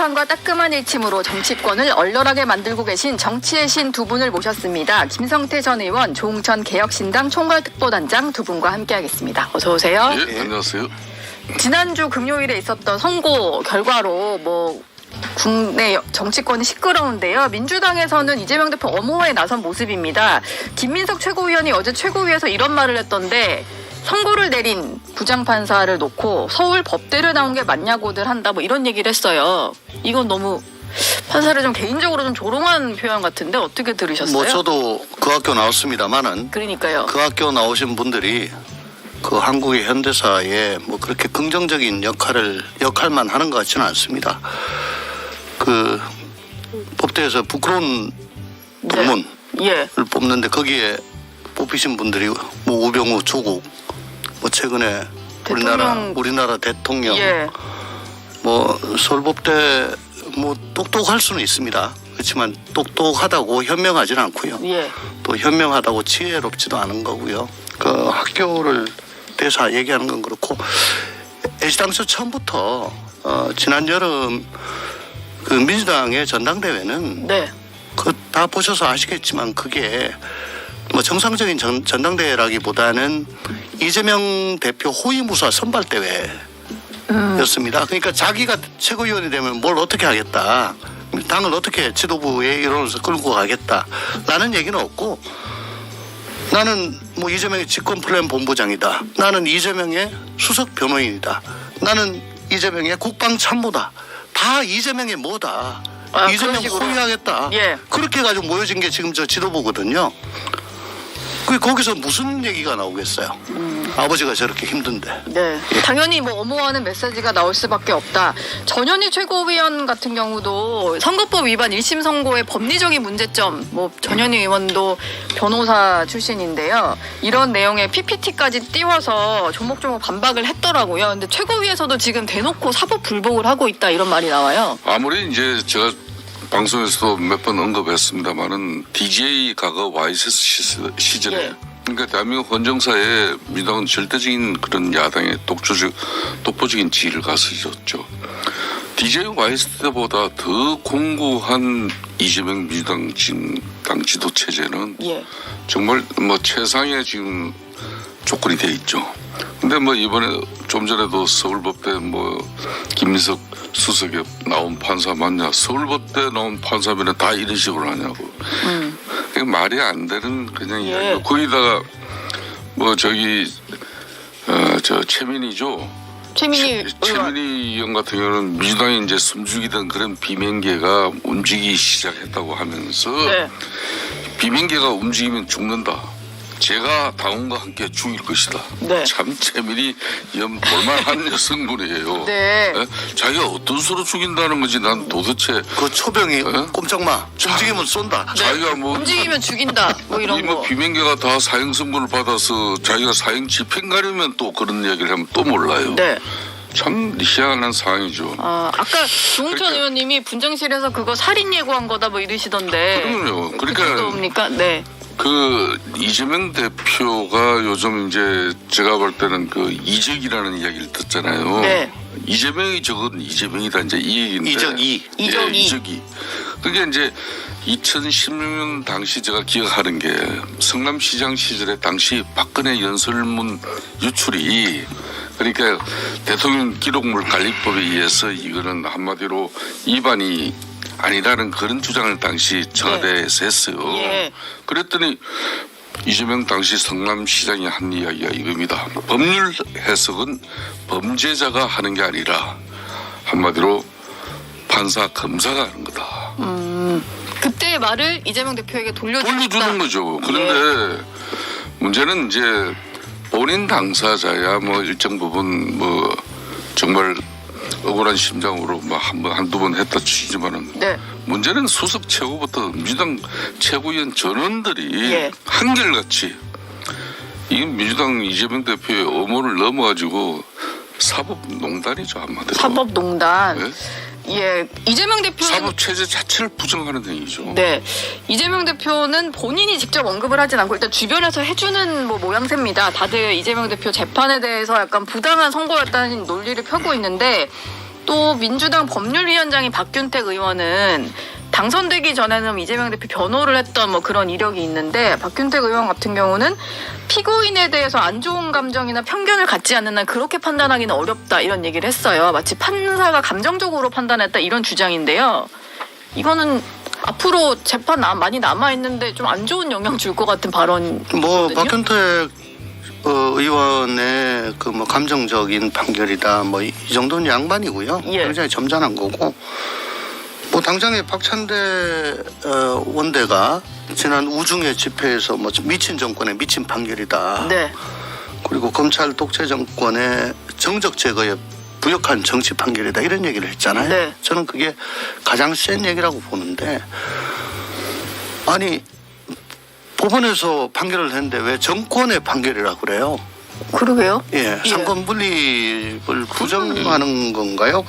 비판과 따끔한 일침으로 정치권을 얼얼하게 만들고 계신 정치의 신 두 분을 모셨습니다. 김성태 전 의원, 조응천 개혁신당 총괄특보단장 두 분과 함께하겠습니다. 어서 오세요. 예, 안녕하세요. 지난주 금요일에 있었던 선거 결과로 국내 정치권이 시끄러운데요. 민주당에서는 이재명 대표 엄호에 나선 모습입니다. 김민석 최고위원이 어제 최고위에서 이런 말을 했던데 선고를 내린 부장판사를 놓고 서울 법대를 나온 게 맞냐고들 한다 이런 얘기를 했어요. 이건 너무 판사를 좀 개인적으로 좀 조롱한 표현 같은데 어떻게 들으셨어요? 저도 그 학교 나왔습니다만은 그러니까요. 그 학교 나오신 분들이 그 한국의 현대사에 그렇게 긍정적인 역할만 하는 것 같지는 않습니다. 그 법대에서 부끄러운 부문을 뽑는데 거기에 뽑히신 분들이 우병우, 조국, 최근에 우리나라 대통령, 서울법대 똑똑할 수는 있습니다. 그렇지만 똑똑하다고 현명하지는 않고요. 또 현명하다고 지혜롭지도 않은 거고요. 그 학교를 대사 얘기하는 건 그렇고 애시당초 처음부터 지난 여름 그 민주당의 전당대회는 다 보셔서 아시겠지만 그게 정상적인 전당대회라기보다는 이재명 대표 호위무사 선발대회였습니다. 그러니까 자기가 최고위원이 되면 뭘 어떻게 하겠다, 당을 어떻게 지도부의 일원으로서 끌고 가겠다라는 얘기는 없고, 나는 이재명의 직권플랜 본부장이다, 나는 이재명의 수석 변호인이다, 나는 이재명의 국방참모다, 다 이재명의 뭐다, 이재명 호위하겠다, 그렇게 해가지고 모여진 게 지금 저 지도부거든요. 거기서 무슨 얘기가 나오겠어요? 아버지가 저렇게 힘든데. 당연히 엄호하는 메시지가 나올 수밖에 없다. 전현희 최고위원 같은 경우도 선거법 위반 1심 선고의 법리적인 문제점, 전현희 의원도 변호사 출신인데요. 이런 내용의 PPT까지 띄워서 조목조목 반박을 했더라고요. 근데 최고위에서도 지금 대놓고 사법 불복을 하고 있다 이런 말이 나와요. 아무리 이제 제가 방송에서도 몇 번 언급했습니다만은 DJ 과거 YSS 시절에 그러니까 대한민국 헌정사에 민주당은 절대적인 그런 야당의 독보적인 지위를 가졌죠. DJ YS 때보다 더 공고한 이재명 민주당 당 지도 체제는 정말 최상의 지금 조건이 돼 있죠. 근데 이번에 좀 전에도 서울법대 김민석 수석에 나온 판사 맞냐? 서울법대 나온 판사면 다 이런 식으로 하냐고. 그게 말이 안 되는 그냥 이야기고. 거기다가 최민희죠. 최민희 의원 같은 경우는 민주당이 이제 숨죽이던 그런 비명계가 움직이기 시작했다고 하면서 비명계가 움직이면 죽는다. 제가 당원과 함께 죽일 것이다. 참 최민희 볼만한 여성분이에요. 자기가 어떤 수로 죽인다는 건지 난 도대체. 그 초병이 꼼짝마. 움직이면 쏜다. 자기가 움직이면 죽인다. 이런 거. 비명계가 다 사형 선고를 받아서 자기가 사형 집행 가려면 또 그런 얘기를 하면 또 몰라요. 참 희한한 상황이죠. 아까 조응천 의원님이 분정실에서 그거 살인 예고한 거다 이러시던데. 그럼요. 그 정도입니까? 그 이재명 대표가 요즘 이제 제가 볼 때는 그 이적이라는 이야기를 듣잖아요. 이재명이 적은 이재명이다 이제 이 얘기인데. 이적이. 그게 이제 2016년 당시 제가 기억하는 게 성남시장 시절에 당시 박근혜 연설문 유출이, 그러니까 대통령 기록물 관리법에 의해서 이거는 한마디로 위반이 아니라는 그런 주장을 당시 청와대에서 했어요. 그랬더니 이재명 당시 성남시장이 한 이야기가 이겁니다. 법률 해석은 범죄자가 하는 게 아니라 한마디로 판사, 검사가 하는 거다. 그때의 말을 이재명 대표에게 돌려주는 거죠. 그런데 문제는 이제 본인 당사자야 일정 부분 정말 억울한 심정으로 한두 번 했다 치지만은 문제는 수석 최고부터 민주당 최고위원 전원들이 한결같이 이 민주당 이재명 대표의 엄호를 넘어가지고 사법농단이죠, 한마디로. 사법농단. 이재명 대표는 사법 체제 자체를 부정하는 행위죠. 이재명 대표는 본인이 직접 언급을 하진 않고 일단 주변에서 해주는 모양새입니다. 다들 이재명 대표 재판에 대해서 약간 부당한 선거였다는 논리를 펴고 있는데 또 민주당 법률위원장인 박균택 의원은 당선되기 전에는 이재명 대표 변호를 했던 뭐 그런 이력이 있는데 박균택 의원 같은 경우는 피고인에 대해서 안 좋은 감정이나 편견을 갖지 않는 한 그렇게 판단하기는 어렵다 이런 얘기를 했어요. 마치 판사가 감정적으로 판단했다 이런 주장인데요. 이거는 앞으로 재판 많이 남아있는데 좀 안 좋은 영향 줄 것 같은 발언이거든요. 뭐 박균택 의원의 그 뭐 감정적인 판결이다 뭐 이 정도는 양반이고요. 예. 굉장히 점잖은 거고. 뭐 당장에 박찬대 원대가 지난 우중의 집회에서 뭐 미친 정권의 미친 판결이다. 네. 그리고 검찰 독재 정권의 정적 제거에 부역한 정치 판결이다 이런 얘기를 했잖아요. 네. 저는 그게 가장 센 얘기라고 보는데 아니 법원에서 판결을 했는데 왜 정권의 판결이라고 그래요? 그러게요. 예, 상권 분립을 부정하는 건가요?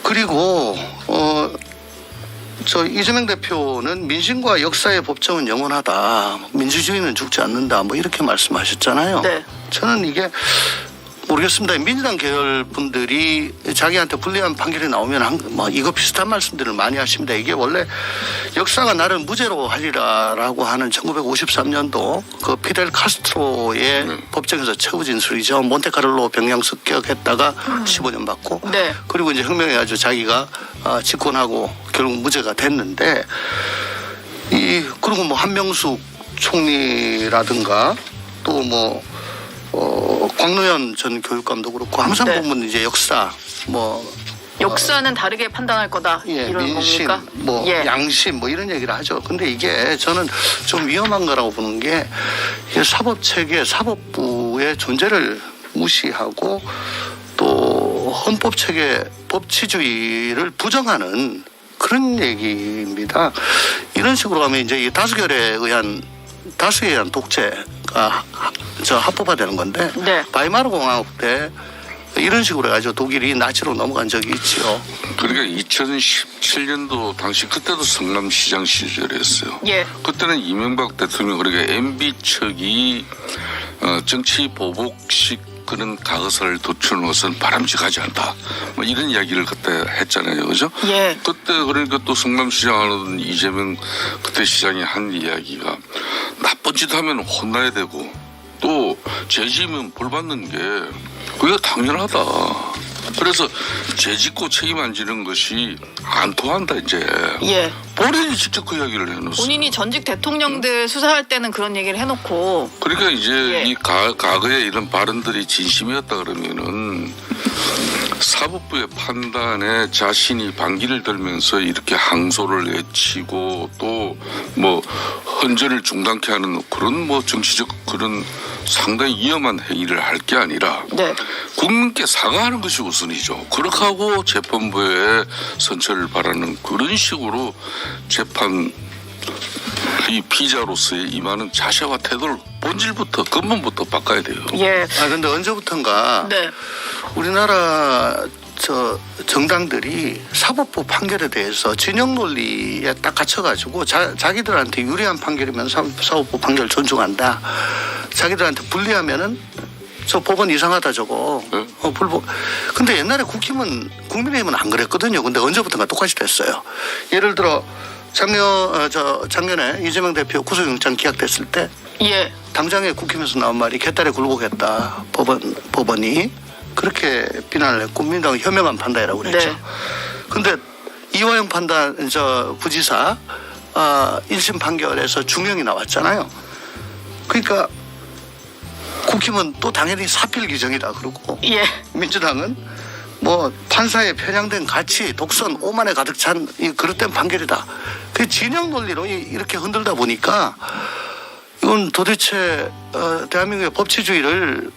그리고 저 이재명 대표는 민심과 역사의 법정은 영원하다. 민주주의는 죽지 않는다. 뭐 이렇게 말씀하셨잖아요. 네. 저는 이게 모르겠습니다. 민주당 계열 분들이 자기한테 불리한 판결이 나오면 뭐 이거 비슷한 말씀들을 많이 하십니다. 이게 원래 역사가 나를 무죄로 하리라라고 하는 1953년도 그 피델 카스트로의 법정에서 최후 진술이죠. 몬테카를로 병영 습격했다가 15년 받고 네. 그리고 이제 혁명해가지고 자기가 집권하고 결국 무죄가 됐는데 그리고 뭐 한명숙 총리라든가 또 뭐 광노현 전 교육감도 그렇고 항상 네. 보면 이제 역사 역사는 다르게 판단할 거다 이런 민심, 겁니까? 뭐 양심 뭐 이런 얘기를 하죠. 근데 이게 저는 좀 위험한 거라고 보는 게 이게 사법 체계, 사법부의 존재를 무시하고 또 헌법 체계, 법치주의를 부정하는 그런 얘기입니다. 이런 식으로 가면 이제 이 다수결에 의한 독재가 합법화되는 건데 네. 바이마르 공화국 때 이런 식으로 해가지고 독일이 나치로 넘어간 적이 있죠. 그러니까 2017년도 당시 그때도 성남시장 시절이었어요. 예. 그때는 이명박 대통령 그러니까 MB 측이 정치 보복식 그런 가거사를 도출하는 것은 바람직하지 않다. 뭐 이런 이야기를 그때 했잖아요, 그죠? 예. 그때 그러니까 또 성남시장 하는 이재명 그때 시장이 한 이야기가 나쁜 짓 하면 혼나야 되고 또 죄지으면 벌 받는 게 그게 당연하다. 그래서 죄짓고 책임 안 지는 것이 안 통한다 이제. 예. 본인이 직접 그 이야기를 해놓았어. 본인이 전직 대통령들 수사할 때는 그런 얘기를 해놓고. 그러니까 이제 예. 이 과거에 이런 발언들이 진심이었다 그러면은 사법부의 판단에 자신이 반기를 들면서 이렇게 항소를 외치고 또 뭐 헌전을 중단케 하는 그런 뭐 정치적 그런 상당히 위험한 행위를 할 게 아니라 네. 국민께 사과하는 것이 우선이죠. 그렇게 하고 재판부에 선처를 바라는 그런 식으로 재판 이 피자로서의 임하는 자세와 태도를 본질부터 근본부터 바꿔야 돼요. 예. 근데 언제부턴가 네. 우리나라 정당들이 사법부 판결에 대해서 진영 논리에 딱 갇혀가지고 자기들한테 유리한 판결이면 사법부 판결을 존중한다. 자기들한테 불리하면은 저 법원 이상하다 저거. 네? 근데 옛날에 국민의힘은 안 그랬거든요. 근데 언제부턴가 똑같이 됐어요. 예를 들어 작년에 이재명 대표 구속영장 기각됐을 때 예. 당장에 국힘에서 나온 말이 개딸에 굴복했다. 법원이 그렇게 비난을 했고 민주당은 혐의만 판단이라고 그랬죠. 네. 근데 이화영 부지사 1심 판결에서 중형이 나왔잖아요. 그러니까 국힘은 또 당연히 사필 규정이다 그러고 예. 민주당은 뭐 판사의 편향된 가치, 독선, 오만에 가득 찬 이 그릇된 판결이다. 그 진영 논리로 이렇게 흔들다 보니까 이건 도대체 대한민국의 법치주의를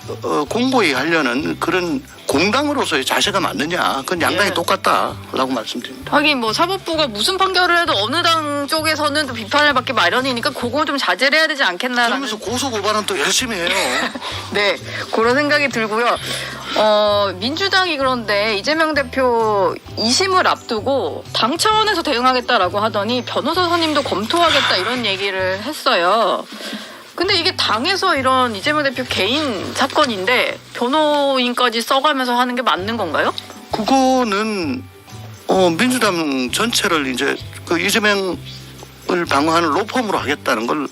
공고히 하려는 그런 공당으로서의 자세가 맞느냐. 그건 양당이 예. 똑같다라고 말씀드립니다. 하긴 뭐 사법부가 무슨 판결을 해도 어느 당 쪽에서는 또 비판을 받기 마련이니까 그건 좀 자제를 해야 되지 않겠나라는. 그러면서 고소고발은 또 열심히 해요. 네, 그런 생각이 들고요. 민주당이 그런데 이재명 대표 2심을 앞두고 당 차원에서 대응하겠다라고 하더니 변호사 선임도 검토하겠다 이런 얘기를 했어요. 근데 이게 당에서 이런 이재명 대표 개인 사건인데 변호인까지 써가면서 하는 게 맞는 건가요? 그거는 민주당 전체를 이제 그 이재명을 방어하는 로펌으로 하겠다는 걸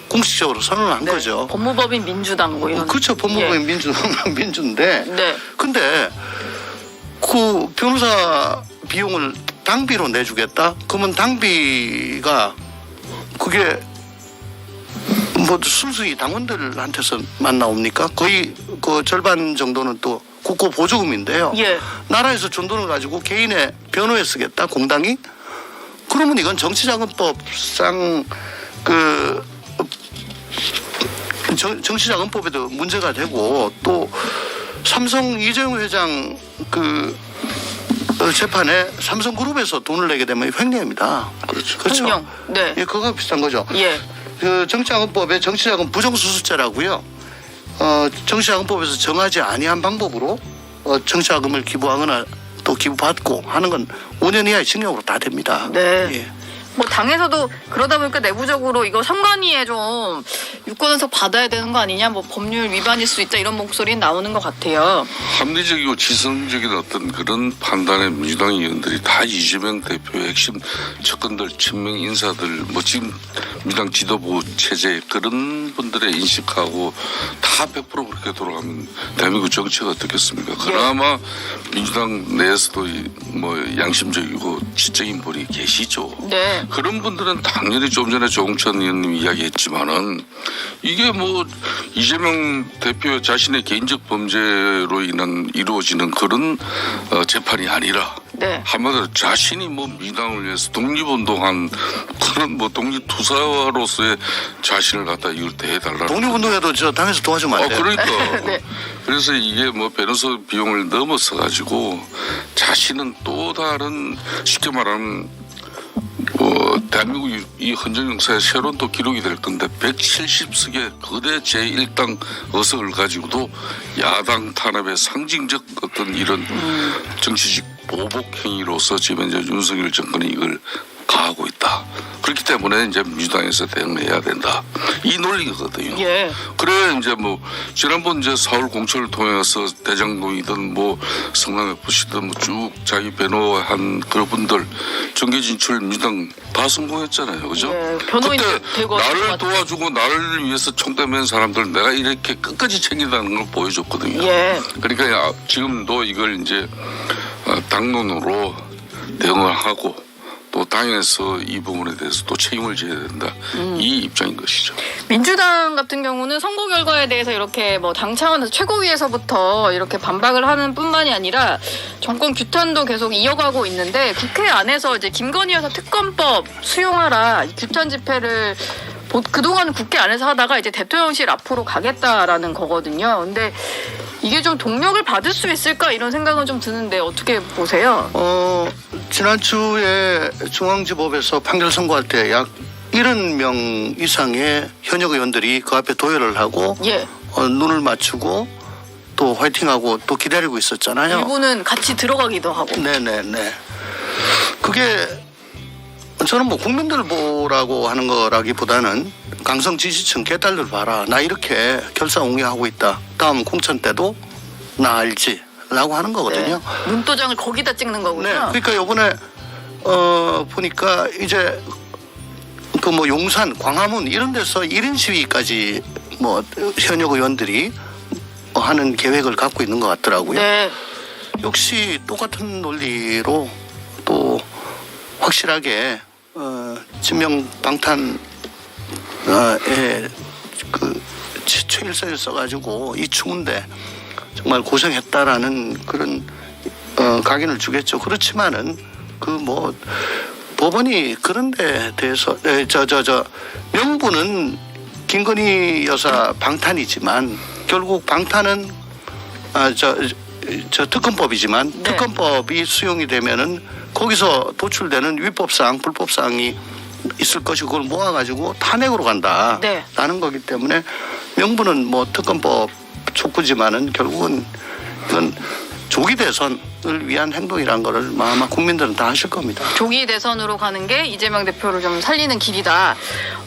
공식적으로 선언한 네. 거죠. 법무법인 민주당 뭐 이런. 그렇죠. 법무법인 예. 민주인데. 네. 근데 그 변호사 비용을 당비로 내주겠다? 그러면 당비가 그게 뭐 순수히 당원들한테서만 나옵니까? 거의 그 절반 정도는 또 국고 보조금인데요. 예. 나라에서 준 돈을 가지고 개인의 변호에 쓰겠다, 공당이? 그러면 이건 정치자금법상 그 정치자금법에도 문제가 되고 또 삼성 이재용 회장 그 재판에 삼성그룹에서 돈을 내게 되면 횡령입니다. 그렇죠. 횡령. 네. 예, 그거 비슷한 거죠. 예. 그 정치자금법에 정치자금 부정수수죄라고요. 정치자금법에서 정하지 아니한 방법으로 정치자금을 기부하거나 또 기부받고 하는 건 5년 이하의 징역으로 다 됩니다. 네. 예. 뭐 당에서도 그러다 보니까 내부적으로 이거 선관위에 좀 유권해석 받아야 되는 거 아니냐, 뭐 법률 위반일 수 있다 이런 목소리는 나오는 것 같아요. 합리적이고 지성적인 어떤 그런 판단의 민주당 의원들이 다 이재명 대표의 핵심 측근들, 친명 인사들, 뭐 지금 민주당 지도부 체제 그런 분들의 인식하고 다 100% 그렇게 돌아가면 대한민국 정치가 어떻겠습니까? 그나마 민주당 내에서도 뭐 양심적이고 지적인 분이 계시죠. 네. 그런 분들은 당연히 좀 전에 조홍천 의원님이 이야기했지만은 이게 뭐 이재명 대표 자신의 개인적 범죄로 인한 이루어지는 그런 재판이 아니라 네. 한마디로 자신이 뭐 민주당을 위해서 독립운동한 그런 뭐 독립투사로서의 자신을 갖다 이걸 대해달라는. 독립운동에도 저 당에서 도와주면 안 돼요. 그러니까. 네. 그래서 이게 뭐 변호사 비용을 넘어서 가지고 자신은 또 다른 쉽게 말하면 대한민국 이 헌정 역사에 새로운 또 기록이 될 건데 170석의 거대 제1당 의석을 가지고도 야당 탄압의 상징적 어떤 이런 정치적 보복 행위로서 지금 이제 윤석열 정권이 이걸 가하고 있다. 그렇기 때문에 이제 민주당에서 대응해야 된다. 이 논리거든요. 예. 그래 이제 뭐 지난번 이제 서울 공천을 통해서 대장동이든 뭐 성남FC든 뭐 쭉 자기 변호한 그런 분들 정계 진출 민주당 다 성공했잖아요, 그죠? 예, 변호인 그때 되고 나를 도와주고 나를 위해서 총대 맨 사람들 내가 이렇게 끝까지 챙긴다는 걸 보여줬거든요. 예. 그러니까 지금도 이걸 이제 당론으로 대응을 하고. 또 당에서 이 부분에 대해서 또 책임을 져야 된다. 이 입장인 것이죠. 민주당 같은 경우는 선거 결과에 대해서 이렇게 뭐 당 차원에서 최고위에서부터 이렇게 반박을 하는 뿐만이 아니라 정권 규탄도 계속 이어가고 있는데 국회 안에서 이제 김건희 여사 특검법 수용하라 이 규탄 집회를 그동안 국회 안에서 하다가 이제 대통령실 앞으로 가겠다라는 거거든요. 근데 이게 좀 동력을 받을 수 있을까 이런 생각은 좀 드는데 어떻게 보세요? 지난주에 중앙지법에서 판결 선고할 때 약 70명 이상의 현역 의원들이 그 앞에 도열을 하고 예. 눈을 맞추고 또 화이팅하고 또 기다리고 있었잖아요. 일부는 같이 들어가기도 하고. 네네네. 그게 저는 뭐 국민들 보라고 하는 거라기보다는 강성 지지층 개딸들 봐라. 나 이렇게 결사옹위하고 있다. 다음 공천 때도 나 알지. 라고 하는 거거든요. 네. 눈도장을 거기다 찍는 거군요. 네. 그러니까 요번에 보니까 이제 그 뭐 용산, 광화문 이런 데서 1인 시위까지 뭐 현역 의원들이 하는 계획을 갖고 있는 것 같더라고요. 네. 역시 똑같은 논리로 또 확실하게 진명 방탄에 그 최일선을 써가지고 이 추운데 정말 고생했다라는 그런 각인을 주겠죠. 그렇지만은 그 뭐 법원이 그런 데 대해서 명분은 김건희 여사 방탄이지만 결국 방탄은 저 특검법이지만 네. 특검법이 수용이 되면은 거기서 도출되는 위법사항, 불법사항이 있을 것이고 그걸 모아가지고 탄핵으로 간다. 네. 라는 거기 때문에 명분은 뭐 특검법 촉구지만은 결국은 이건 조기 대선 위한 행동이란 거를 아마 국민들은 다 아실 겁니다. 조기 대선으로 가는 게 이재명 대표를 좀 살리는 길이다.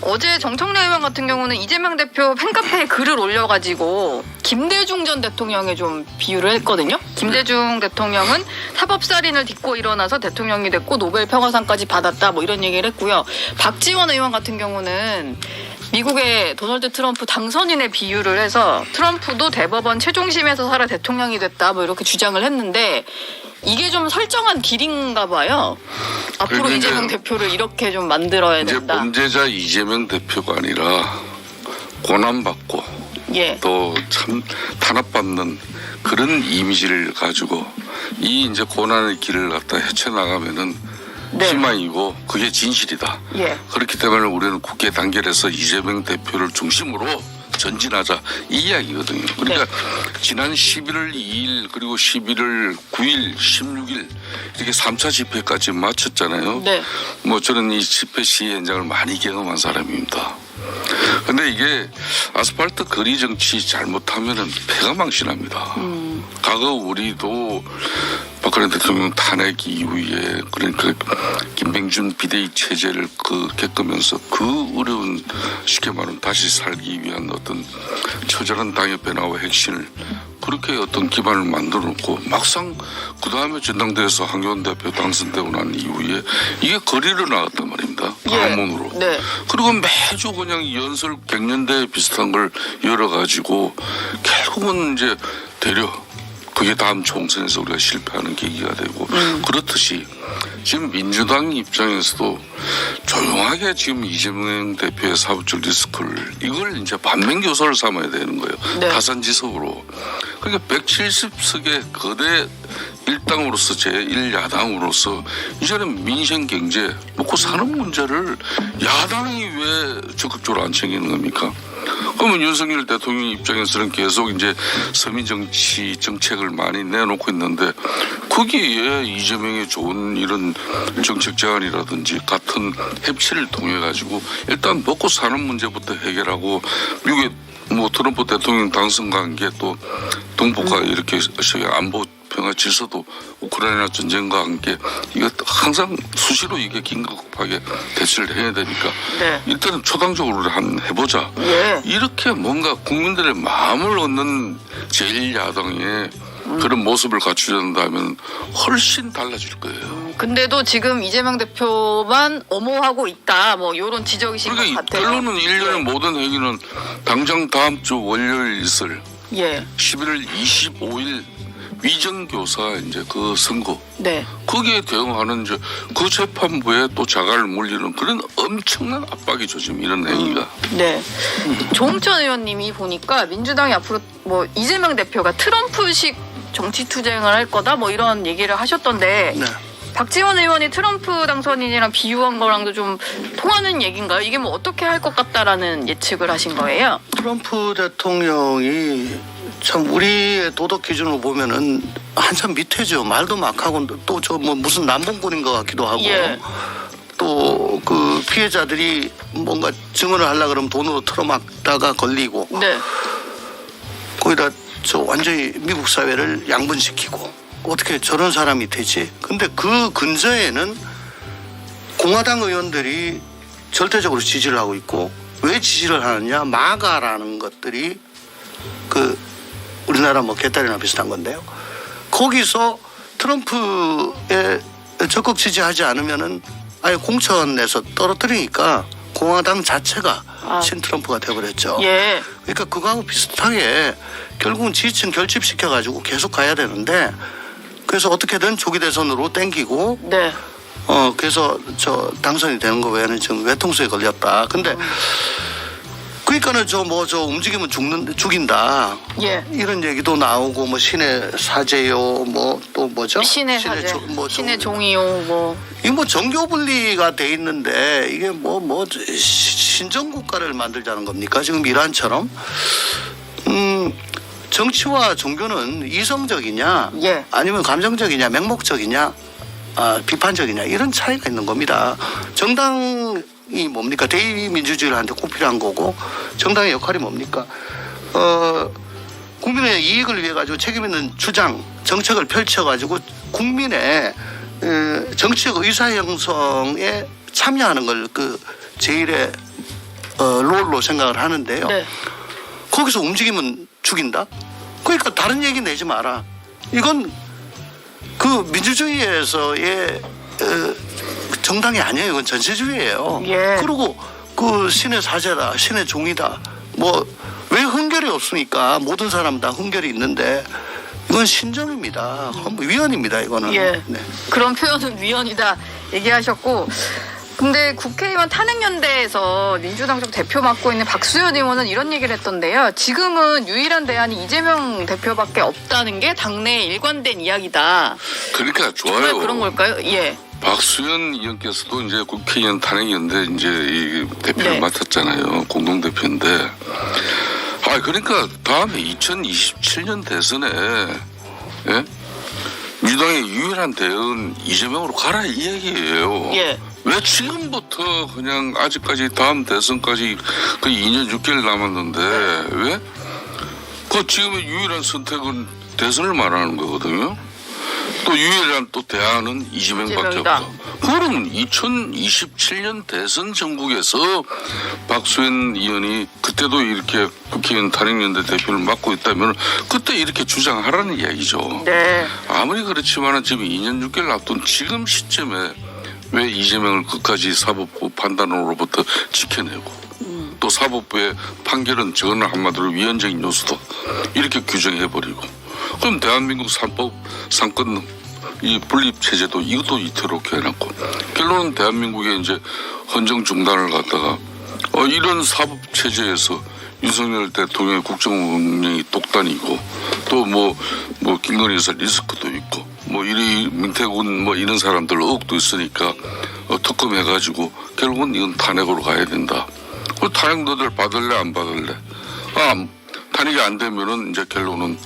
어제 정청래 의원 같은 경우는 이재명 대표 팬카페에 글을 올려가지고 김대중 전 대통령에 좀 비유를 했거든요. 김대중 대통령은 사법살인을 딛고 일어나서 대통령이 됐고 노벨 평화상까지 받았다. 뭐 이런 얘기를 했고요. 박지원 의원 같은 경우는 미국의 도널드 트럼프 당선인의 비유를 해서 트럼프도 대법원 최종심에서 살아 대통령이 됐다. 뭐 이렇게 주장을 했는데 이게 좀 설정한 길인가 봐요. 앞으로 이재명 대표를 이렇게 좀 만들어야 이제 된다. 범죄자 이재명 대표가 아니라 고난받고 예. 또 참 탄압받는 그런 이미지를 가지고 이 이제 고난의 길을 갖다 헤쳐나가면은 네. 희망이고 그게 진실이다. 예. 그렇기 때문에 우리는 국회 단결해서 이재명 대표를 중심으로 전진하자 이 이야기거든요. 그러니까 지난 11월 2일 그리고 11월 9일 16일 이렇게 3차 집회까지 마쳤잖아요. 네. 뭐 저는 이 집회 시위 현장을 많이 경험한 사람입니다. 근데 이게 아스팔트 거리 정치 잘못하면은 패가 망신합니다. 과거 우리도 박근혜 대통령 탄핵 이후에 그러니까 김병준 비대위 체제를 겪으면서 그 어려운 쉽게 말하면 다시 살기 위한 어떤 처절한 당의 변화와 핵심을 그렇게 어떤 기반을 만들어 놓고 막상 그 다음에 전당대회에서 한교안 대표 당선되고 난 이후에 이게 거리를 나갔단 말입니다. 강문으로. 네. 그리고 매주 그냥 연설 갱년대 비슷한 걸 열어가지고 결국은 이제 되려 그게 다음 총선에서 우리가 실패하는 계기가 되고 그렇듯이 지금 민주당 입장에서도 조용하게 지금 이재명 대표의 사법적 리스크를 이걸 이제 반면교사를 삼아야 되는 거예요. 네. 타산지석으로. 그러니까 170석의 거대 일당으로서 제1야당으로서 이제는 민생 경제 먹고 사는 문제를 야당이 왜 적극적으로 안 챙기는 겁니까? 그러면 윤석열 대통령 입장에서는 계속 이제 서민 정치 정책을 많이 내놓고 있는데 거기에 이재명의 좋은 이런 정책 제안이라든지 같은 협치를 통해 가지고 일단 먹고 사는 문제부터 해결하고 미국의 뭐 트럼프 대통령 당선과 함께 또 동북아 이렇게 안보 평화 질서도 우크라이나 전쟁과 함께 이거 항상 수시로 이게 긴급하게 대처를 해야 되니까 네. 일단은 초당적으로 해보자. 예. 이렇게 뭔가 국민들의 마음을 얻는 제1야당의 그런 모습을 갖추려면 훨씬 달라질 거예요. 근데도 지금 이재명 대표만 엄호하고 있다. 뭐 이런 지적이신 것 그러니까 같아요. 결론은 1년의 모든 회기는 당장 다음 주 월요일 있을 예. 11월 25일 위정교사 이제 그 선고 네. 거기에 대응하는 이제 그 재판부에 또 자갈을 물리는 그런 엄청난 압박이죠 지금 이런 행위가. 네. 조홍천 의원님이 보니까 민주당이 앞으로 뭐 이재명 대표가 트럼프식 정치 투쟁을 할 거다 뭐 이런 얘기를 하셨던데 네. 박지원 의원이 트럼프 당선인이랑 비유한 거랑도 좀 통하는 얘기인가요? 이게 뭐 어떻게 할 것 같다라는 예측을 하신 거예요? 트럼프 대통령이 참 우리의 도덕 기준으로 보면은 한참 밑에죠. 말도 막 하고 또 저 뭐 무슨 남봉꾼인 것 같기도 하고 예. 또 그 피해자들이 뭔가 증언을 하려고 그러면 돈으로 틀어막다가 걸리고 네. 거기다 저 완전히 미국 사회를 양분시키고 어떻게 저런 사람이 되지? 근데 그 근저에는 공화당 의원들이 절대적으로 지지를 하고 있고 왜 지지를 하느냐? 마가라는 것들이 그 우리나라 뭐 개딸이나 비슷한 건데요. 거기서 트럼프에 적극 지지하지 않으면은 아예 공천에서 떨어뜨리니까 공화당 자체가 신트럼프가 되어버렸죠. 예. 그러니까 그거하고 비슷하게 결국은 지지층 결집시켜가지고 계속 가야 되는데 그래서 어떻게든 조기 대선으로 땡기고 네. 그래서 저 당선이 되는 거 외에는 지금 외통수에 걸렸다. 근데 그러니까는 저 움직이면 죽인다. 예. 이런 얘기도 나오고 뭐 신의 사제요 뭐 또 뭐죠? 신의 사제, 신의 종이요 뭐. 이게 뭐 정교 분리가 돼 있는데 이게 뭐 신정 국가를 만들자는 겁니까? 지금 이란처럼 정치와 종교는 이성적이냐, 예. 아니면 감정적이냐, 맹목적이냐, 비판적이냐 이런 차이가 있는 겁니다. 정당이 뭡니까? 대의민주주의를 하는데 꼭 필요한 거고 정당의 역할이 뭡니까? 국민의 이익을 위해 가지고 책임 있는 주장, 정책을 펼쳐가지고 국민의 정치적 의사 형성에 참여하는 걸 그 제1의 롤로 생각을 하는데요. 네. 거기서 움직이면 죽인다? 그러니까 다른 얘기 내지 마라. 이건 그 민주주의에서의 정당이 아니에요. 이건 전체주의예요. 예. 그리고 그 신의 사제다, 신의 종이다. 뭐 왜 흥결이 없습니까? 모든 사람 다 흥결이 있는데 이건 신정입니다. 위헌입니다. 이거는. 예. 네. 그런 표현은 위헌이다 얘기하셨고. 근데 국회의원 탄핵연대에서 민주당 쪽 대표 맡고 있는 박수현 의원은 이런 얘기를 했던데요. 지금은 유일한 대안이 이재명 대표밖에 없다는 게 당내에 일관된 이야기다. 그러니까 좋아요. 정말 그런 걸까요? 예. 박수현 의원께서도 이제 국회의원 탄핵연대 이제 이 대표를 네. 맡았잖아요. 공동대표인데. 그러니까 다음에 2027년 대선에 예? 민주당의 유일한 대은 이재명으로 가라 이 얘기예요. 예. 왜 지금부터 그냥 아직까지 다음 대선까지 그 2년 6개월 남았는데 왜? 그 지금의 유일한 선택은 대선을 말하는 거거든요. 또 유일한 또 대안은 이재명밖에 이재명이다. 없다. 그럼 2027년 대선 전국에서 박수현 의원이 그때도 이렇게 국회의원 탄핵연대 대표를 맡고 있다면 그때 이렇게 주장하라는 이야기죠. 네. 아무리 그렇지만 지금 2년 6개월 앞둔 지금 시점에 왜 이재명을 끝까지 사법부 판단으로부터 지켜내고 또 사법부의 판결은 저거는 한마디로 위헌적인 요소다 이렇게 규정해버리고 그럼 대한민국 상권 이 분립 체제도 이것도 이토록 해놨고 결론은 대한민국에 이제 헌정 중단을 갖다가 이런 사법 체제에서 윤석열 대통령의 국정운영이 독단이고 또 뭐 김건희 여사 리스크도 있고 뭐 이리 민태군 뭐 이런 사람들 의혹도 있으니까 특검해가지고 결국은 이건 탄핵으로 가야 된다. 탄핵 너들 받을래 안 받을래? 탄핵이 안 되면은 이제 결론은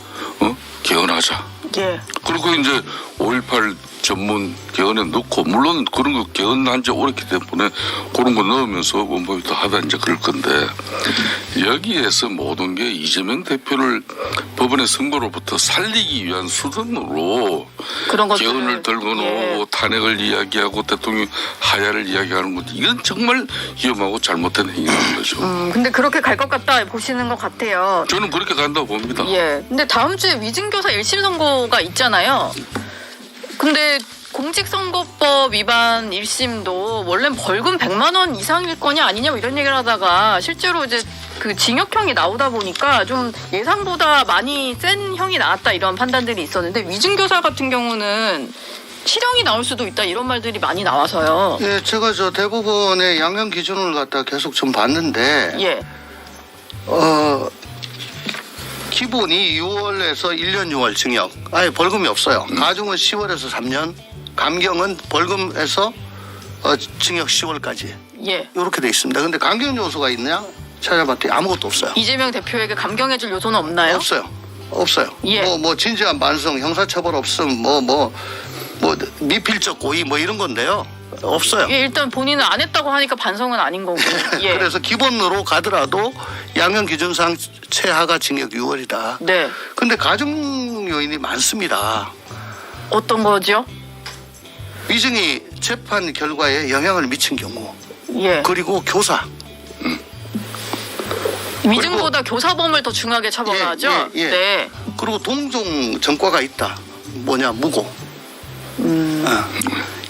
개헌하자. 예. 그리고 이제 5.18 전문 개헌에 넣고 물론 그런 거 개헌한 지 오래기 때문에 그런 거 넣으면서 원법이 더 하다 이제 그럴 건데 여기에서 모든 게 이재명 대표를 법원의 선고로부터 살리기 위한 수단으로 그런 것들. 개헌을 들고 놓고 탄핵을 이야기하고 대통령 하야를 이야기하는 것 이건 정말 위험하고 잘못된 행위라는 거죠. 근데 그렇게 갈 것 같다 보시는 것 같아요. 저는 그렇게 간다고 봅니다. 예. 근데 다음 주에 위증교사 1심 선고가 있잖아요. 근데 공직선거법 위반 1심도 원래는 벌금 100만 원 이상일 거냐 아니냐 뭐 이런 얘기를 하다가 실제로 이제 그 징역형이 나오다 보니까 좀 예상보다 많이 센 형이 나왔다 이런 판단들이 있었는데 위증교사 같은 경우는 실형이 나올 수도 있다 이런 말들이 많이 나와서요. 예, 제가 저 대법원의 양형 기준을 갖다 계속 좀 봤는데 예. 기본이 6월에서 1년 6월 징역. 아예 벌금이 없어요. 가중은 10월에서 3년, 감경은 벌금에서 징역 10월까지. 예. 이렇게 돼 있습니다. 근데 감경 요소가 있냐? 찾아봤더니 아무것도 없어요. 이재명 대표에게 감경해줄 요소는 없나요? 없어요. 예. 뭐 진지한 반성, 형사처벌 없음, 뭐 미필적 고의 뭐 이런 건데요. 없어요. 예, 일단 본인은 안 했다고 하니까 반성은 아닌 거고. 예. 그래서 기본으로 가더라도 양형 기준상 최하가 징역 6월이다. 네. 근데 가중 요인이 많습니다. 어떤 거죠? 위증이 재판 결과에 영향을 미친 경우, 예. 그리고 교사. 위증보다 교사범을 더 중하게 처벌하죠. 예. 네. 그리고 동종 전과가 있다. 무고.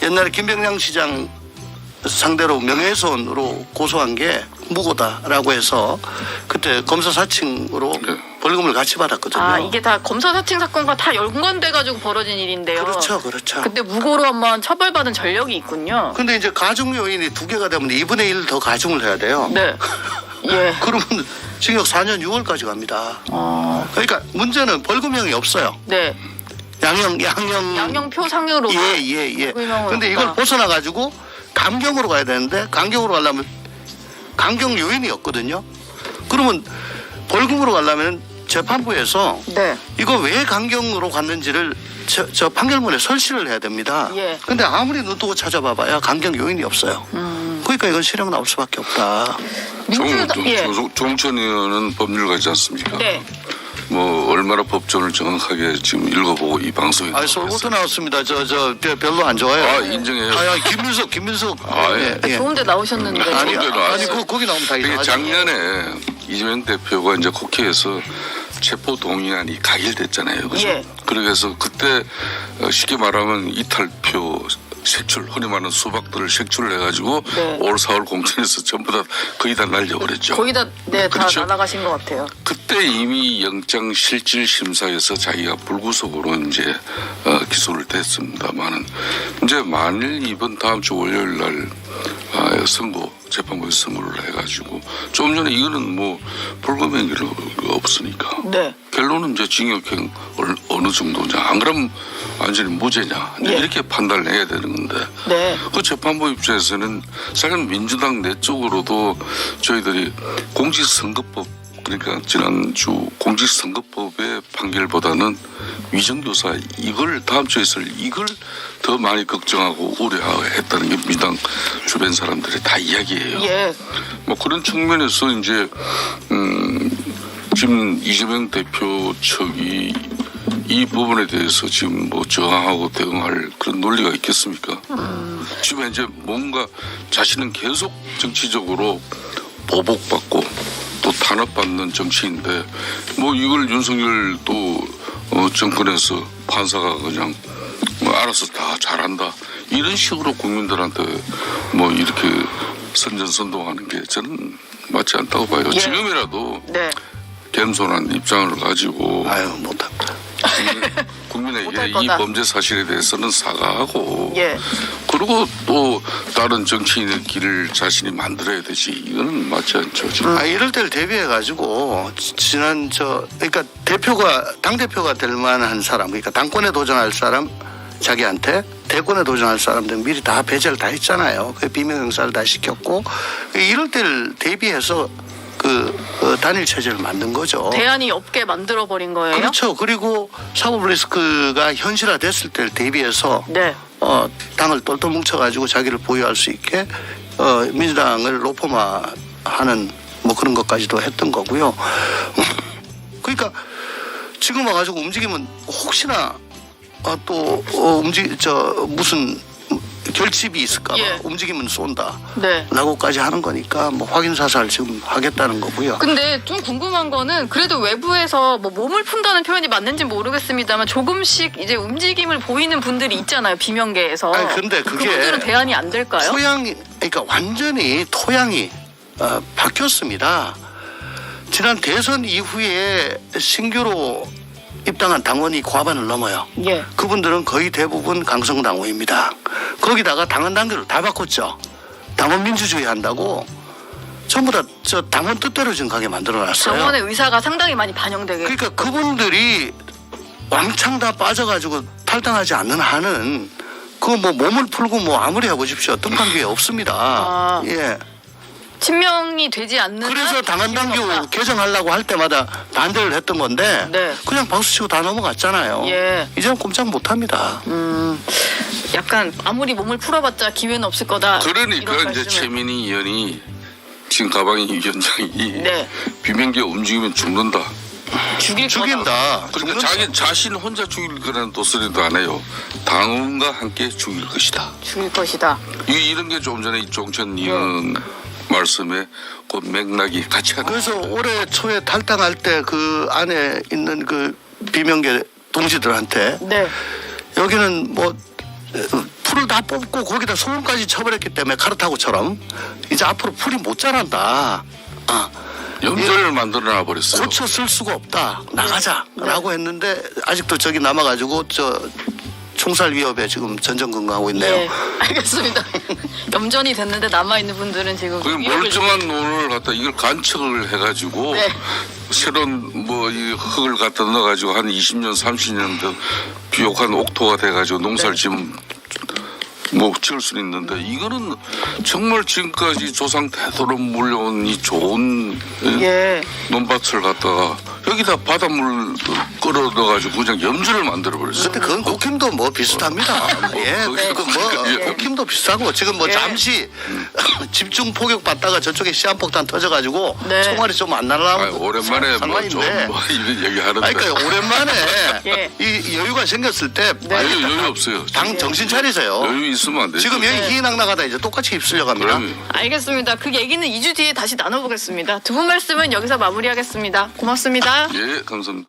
옛날에 김병량 시장 상대로 명예훼손으로 고소한 게 무고다라고 해서 그때 검사 사칭으로 벌금을 같이 받았거든요. 아, 이게 다 검사 사칭 사건과 다 연관돼가지고 벌어진 일인데요. 그렇죠. 근데 무고로 한번 처벌받은 전력이 있군요. 근데 이제 가중 요인이 2개가 되면 2분의 1 더 가중을 해야 돼요. 네. 예. 그러면 징역 4년 6월까지 갑니다. 그러니까 문제는 벌금형이 없어요. 네. 양형표 상으로. 예. 근데 이걸 벗어나 가지고 감경으로 가야 되는데 감경으로 가려면 감경 요인이 없거든요. 그러면 벌금으로 가려면 재판부에서 네. 이거 왜 감경으로 갔는지를 저 판결문에 설치를 해야 됩니다. 예. 근데 아무리 눈 뜨고 찾아봐봐야 감경 요인이 없어요. 그러니까 이건 실형 나올 수밖에 없다. 민주당. 예. 종천 의원은 법률가지 않습니까? 네. 뭐 얼마나 법전을 정확하게 지금 읽어보고 이 방송에 솔부터 나왔습니다. 저 별로 안 좋아요. 아, 인정해요. 김민석. 네, 좋은데 나오셨는데. 아니 나왔어요. 거기 나오면 다 그게 이상하죠. 작년에 이재명 대표가 이제 국회에서 체포 동의안이 가결됐잖아요. 그죠? 예. 그래서 그때 쉽게 말하면 이탈표 색출, 흔히 말하는 수박들을 색출을 해가지고 네. 올 4월 공천에서 전부 다 거의 다 날려버렸죠. 거의 다 그렇죠? 날아가신 것 같아요. 그때 이미 영장 실질 심사에서 자기가 불구속으로 이제 기소를 됐습니다만은 이제 만일 이번 다음 주 월요일 날 재판부에서 선고를 해가지고 좀 전에 이거는 뭐 불구명이 없으니까 네. 결론은 이제 징역형 어느 정도냐 안 그러면 완전히 무죄냐 이제 예. 이렇게 판단을 해야 되는 건데 네. 그 재판부 입장에서는 사실은 민주당 내적으로도 저희들이 공직선거법 그러니까 지난주 공직선거법의 판결보다는 위정교사 이걸 다음 주에 있을 이걸 더 많이 걱정하고 우려했다는 게 민주당 주변 사람들의 다 이야기예요. 예. 뭐 그런 측면에서 이제 지금 이재명 대표 측이 이 부분에 대해서 지금 뭐 저항하고 대응할 그런 논리가 있겠습니까? 지금 이제 뭔가 자신은 계속 정치적으로 보복받고 또 탄압받는 정치인데 뭐 이걸 윤석열 또 정권에서 판사가 그냥 뭐 알아서 다 잘한다 이런 식으로 국민들한테 뭐 이렇게 선전선동하는 게 저는 맞지 않다고 봐요. 예. 지금이라도 네. 겸손한 입장을 가지고 못합니다. 국민에게 못할 이 거다. 범죄 사실에 대해서는 사과하고 예. 그리고 또 다른 정치인의 길을 자신이 만들어야 되지 이거는 맞지 않죠. 지금. 이럴 때를 대비해 가지고 그러니까 당 대표가 될 만한 사람, 그러니까 당권에 도전할 사람 자기한테 대권에 도전할 사람들 미리 다 배제를 다 했잖아요. 그 비명 행사를 다 시켰고 이럴 때를 대비해서 단일 체제를 만든 거죠. 대안이 없게 만들어 버린 거예요. 그렇죠. 그리고 사법 리스크가 현실화됐을 때를 대비해서 네. 당을 똘똘 뭉쳐가지고 자기를 보유할 수 있게 민주당을 로포마하는 뭐 그런 것까지도 했던 거고요. 그러니까 지금 와가지고 움직이면 혹시나 또 무슨 결집이 있을까봐 예. 움직이면 쏜다. 네. 라고까지 하는 거니까 뭐 확인 사살 지금 하겠다는 거고요. 근데 좀 궁금한 거는 그래도 외부에서 뭐 몸을 푼다는 표현이 맞는지 모르겠습니다만 조금씩 이제 움직임을 보이는 분들이 있잖아요. 비명계에서. 아니, 근데 그게 그분들은 대안이 안 될까요? 그러니까 완전히 토양이 바뀌었습니다. 지난 대선 이후에 신규로 입당한 당원이 과반을 넘어요. 예. 그분들은 거의 대부분 강성당원입니다. 거기다가 당원 단계를 다 바꿨죠. 당원 민주주의 한다고 전부 다 당원 뜻대로 지금 가게 만들어놨어요. 당원의 의사가 상당히 많이 반영되게. 그러니까 그분들이 왕창 다 빠져가지고 탈당하지 않는 한은 그 뭐 몸을 풀고 뭐 아무리 해보십시오. 등판 기회 없습니다. 예. 친명이 되지 않는 그래서 한 당헌당규 기회가 없다. 개정하려고 할 때마다 반대를 했던 건데 네. 그냥 박수치고 다 넘어갔잖아요. 예. 이제는 꼼짝 못합니다. 약간 아무리 몸을 풀어봤자 기회는 없을 거다. 그러니까 이런 이제 말씀을. 최민희 의원이 지금 가방이 위원장이 네. 비명계 움직이면 죽는다. 죽인다. 그러니까 자기 자신 혼자 죽일 거라는 도소리도 안 해요. 당원과 함께 죽일 것이다. 죽일 것이다. 이런 게 좀 전에 이종천 의원 말씀에 그 맥락이 같이 하는. 그래서 올해 초에 탈당할 때 그 안에 있는 그 비명계 동지들한테 네. 여기는 뭐 풀을 다 뽑고 거기다 소금까지 쳐버렸기 때문에 카르타고처럼 이제 앞으로 풀이 못 자란다. 염전을 만들어놔 버렸어요. 고쳐 쓸 수가 없다. 나가자라고 했는데 아직도 저기 남아가지고 총살 위협에 지금 전전긍긍하고 있네요. 네. 알겠습니다. 염전이 됐는데 남아있는 분들은 지금 그 멀쩡한 논을 갖다 이걸 간척을 해가지고 네. 새로운 뭐 이 흙을 갖다 넣어가지고 한 20년 30년 더 비옥한 옥토가 돼가지고 농사를 지금 뭐 지을 수는 있는데 이거는 정말 지금까지 조상 대도로 물려온 이 좋은 논밭을 갖다가 여기다 바닷물 끌어 넣어가지고 그냥 염전을 만들어 버렸어요. 근데 그건 국힘도 뭐 비슷합니다. 예, 네. 국힘도 비슷하고 지금 뭐 잠시 집중 포격 받다가 저쪽에 시한폭탄 터져가지고 네. 총알이 좀 안 날라오고 오랜만에 상황인데. 뭐 이런 얘기 하는데. 아니, 그러니까 오랜만에 예. 이 여유가 생겼을 때 네. 여유 없어요. 당 정신 차리세요. 여유 있으면 안 되죠. 지금 여기 네. 희낙나가다 이제 똑같이 입술려 갑니다. 그럼요. 알겠습니다. 그 얘기는 2주 뒤에 다시 나눠보겠습니다. 두 분 말씀은 여기서 마무리하겠습니다. 고맙습니다. 예, 감사합니다.